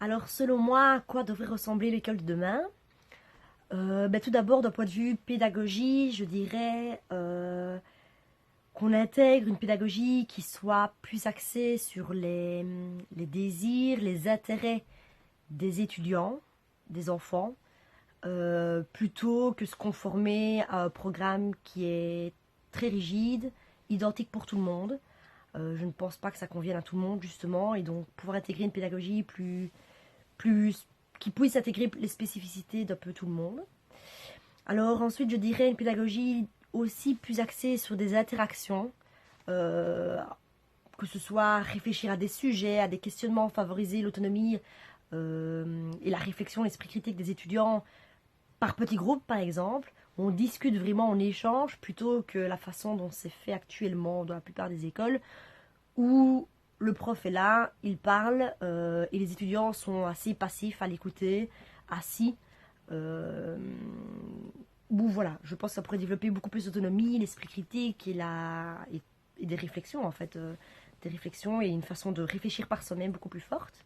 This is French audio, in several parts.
Alors, selon moi, à quoi devrait ressembler l'école de demain? Tout d'abord, d'un point de vue pédagogie, je dirais qu'on intègre une pédagogie qui soit plus axée sur les désirs, les intérêts des étudiants, des enfants, plutôt que se conformer à un programme qui est très rigide, identique pour tout le monde. Je ne pense pas que ça convienne à tout le monde, justement, et donc pouvoir intégrer une pédagogie plus qui puisse intégrer les spécificités d'un peu tout le monde. Alors ensuite, je dirais une pédagogie aussi plus axée sur des interactions, euh, que ce soit réfléchir à des sujets, à des questionnements, favoriser l'autonomie et la réflexion, l'esprit critique des étudiants par petits groupes, par exemple. On discute vraiment, on échange, plutôt que la façon dont c'est fait actuellement dans la plupart des écoles, où le prof est là, il parle, et les étudiants sont assez passifs à l'écouter, assis. Euh, Où voilà, je pense que ça pourrait développer beaucoup plus d'autonomie, l'esprit critique et des réflexions en fait. Des réflexions et une façon de réfléchir par soi-même beaucoup plus forte.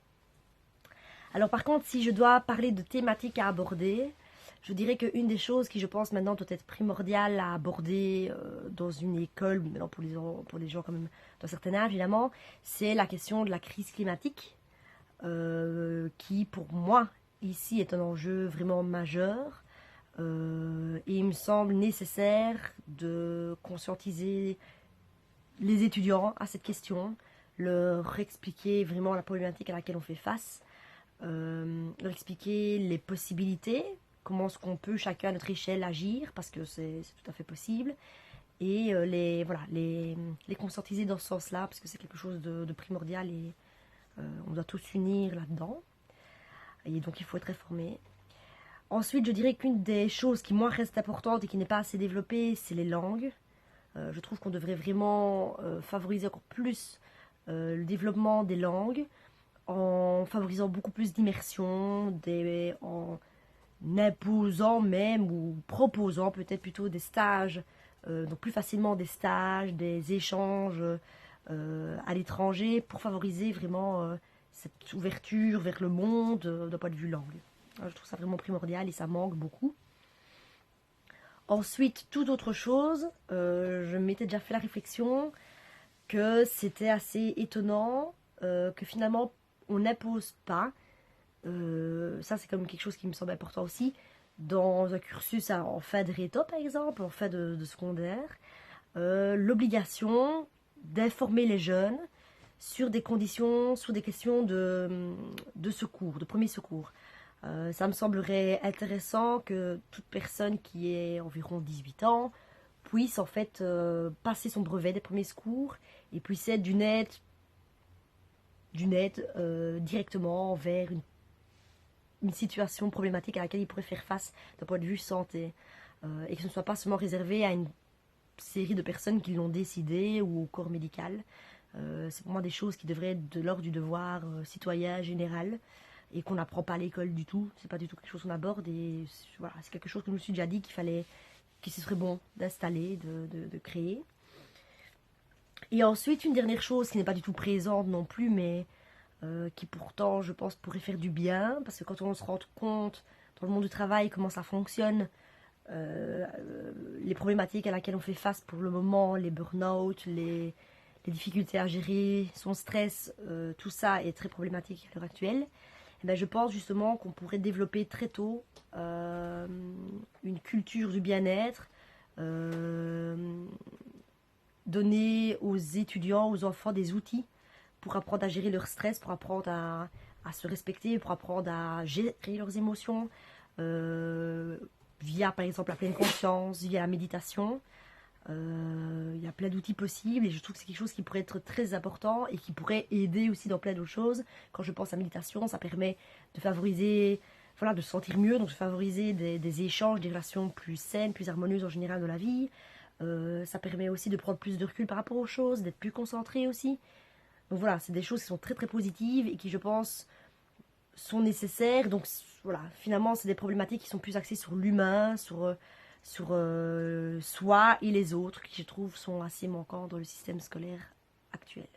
Alors par contre, si je dois parler de thématiques à aborder, je dirais qu'une des choses qui, je pense, maintenant doit être primordiale à aborder dans une école, maintenant pour les gens quand même d'un certain âge évidemment, c'est la question de la crise climatique, qui pour moi ici est un enjeu vraiment majeur. Et il me semble nécessaire de conscientiser les étudiants à cette question, leur expliquer vraiment la problématique à laquelle on fait face, leur expliquer les possibilités, comment est-ce qu'on peut chacun à notre échelle agir, parce que c'est tout à fait possible, et les conscientiser dans ce sens-là, parce que c'est quelque chose de primordial et on doit tous s'unir là-dedans, et donc il faut être informé. Ensuite, je dirais qu'une des choses qui, moi, reste importante et qui n'est pas assez développée, c'est les langues. Je trouve qu'on devrait vraiment favoriser encore plus le développement des langues en favorisant beaucoup plus d'immersion, en imposant même ou proposant peut-être plutôt des stages, donc plus facilement des stages, des échanges à l'étranger pour favoriser vraiment cette ouverture vers le monde d'un point de vue langue. Je trouve ça vraiment primordial et ça manque beaucoup. Ensuite, toute autre chose, je m'étais déjà fait la réflexion que c'était assez étonnant que finalement on n'impose pas, ça c'est comme quelque chose qui me semble important aussi, dans un cursus en fin de réto par exemple, en fin de secondaire, l'obligation d'informer les jeunes sur des conditions, sur des questions de secours, de premier secours. Ça me semblerait intéressant que toute personne qui ait environ 18 ans puisse en fait passer son brevet des premiers secours et puisse être d'une aide directement vers une situation problématique à laquelle il pourrait faire face d'un point de vue santé. Et que ce ne soit pas seulement réservé à une série de personnes qui l'ont décidé ou au corps médical. C'est pour moi des choses qui devraient être de l'ordre du devoir citoyen général et qu'on n'apprend pas à l'école du tout. C'est pas du tout quelque chose qu'on aborde et voilà, c'est quelque chose que je me suis déjà dit qu'il serait bon d'installer, de créer. Et ensuite, une dernière chose qui n'est pas du tout présente non plus, mais qui pourtant, je pense, pourrait faire du bien, parce que quand on se rend compte dans le monde du travail comment ça fonctionne, euh, les problématiques à laquelle on fait face pour le moment, les burn-out, les difficultés à gérer son stress, tout ça est très problématique à l'heure actuelle. Et ben, je pense justement qu'on pourrait développer très tôt une culture du bien-être, euh, donner aux étudiants, aux enfants des outils pour apprendre à gérer leur stress, pour apprendre à se respecter, pour apprendre à gérer leurs émotions, euh, via par exemple la pleine conscience, via la méditation. Il y a plein d'outils possibles et je trouve que c'est quelque chose qui pourrait être très important et qui pourrait aider aussi dans plein d'autres choses. Quand je pense à méditation, ça permet de favoriser, voilà, de se sentir mieux, donc de favoriser des échanges, des relations plus saines, plus harmonieuses en général dans la vie. Ça permet aussi de prendre plus de recul par rapport aux choses, d'être plus concentré aussi. Donc voilà, c'est des choses qui sont très très positives et qui, je pense, sont nécessaires. Donc voilà, finalement, c'est des problématiques qui sont plus axées sur l'humain, sur soi et les autres, qui je trouve sont assez manquants dans le système scolaire actuel.